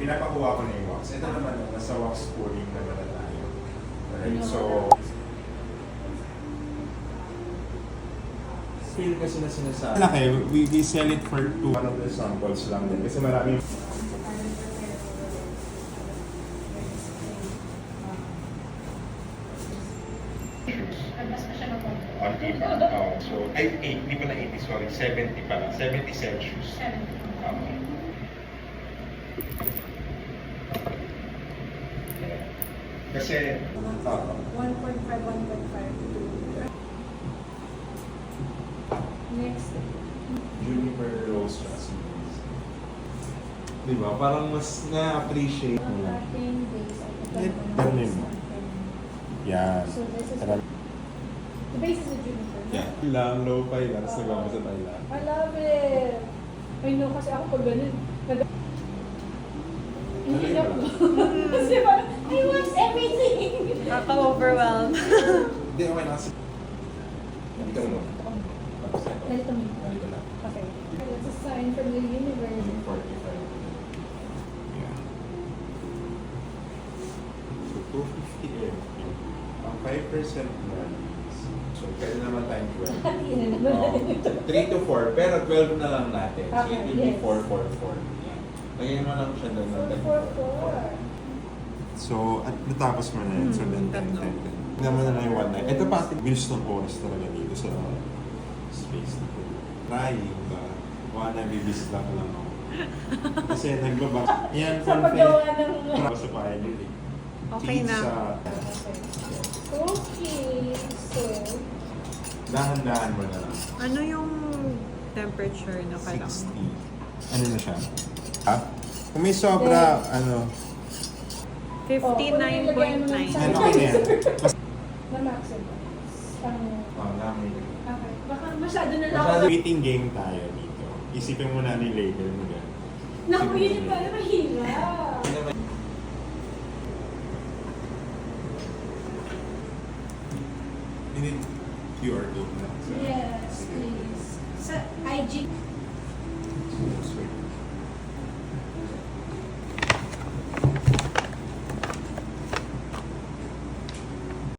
pinapakuha ko na yung wax. Ito naman, nasa wax cooling naman na tayo. Alright, so... Feel kasi na sinasabi. Malaki, we sell it for two. One of the samples lang din. Kasi maraming... Onti pa. So, ay, 8, hindi pala 80, sorry. 70 pala. 70 Celsius. 70. Okay. Kasi, 1.5, 1.5. Next. Juniper Rose Jasmine. Diba? Parang mas na-appreciate Ang mo. ating base. Ganun mo. Yan. So this is the base is a juniper. Yeah. Lang, low-fi lang. Tapos nagawa mo sa Thailand. I love it. I know kasi ako pag ganun. Hindi na po. Kasi parang, I want everything. Kaka-overwhelm. Hindi, okay na kasi. Ganito mo. Tapos ito. Ganito mo. Ganito lang. Okay. That's a sign from the universe. 45. Yeah. So, 250 ml. Ang 5% na so, pwede naman tayong 12. 3 to 4, pero 12 na lang natin. So, Okay, it will be yes. 444. Yeah. Lagyan mo lang siya doon ng 4. So, at natapos mo na yun. So, then 10. Tignan mo na lang yung one night. Ito pa, bilis ng oras talaga dito sa space na po. Trying ba? Baka nabibisit lang ako. Kasi nagbabak. Yan, Sa paggawa ng... Para sa pilot eh. Okay na. Okay. So, Dahan-dahan mo na lang. Ano yung temperature na kailangan? 60. Ano na siya? Ha? Kung may sobra, ano, 59.9. ano ka na yan? na maximum. Namin. Okay. Baka masyado na lang ako. Waiting game tayo dito. Isipin mo na ni label mo yan. Naku, yun yung pala mahirap. Hindi QR code na. Yes, please. Sa IG.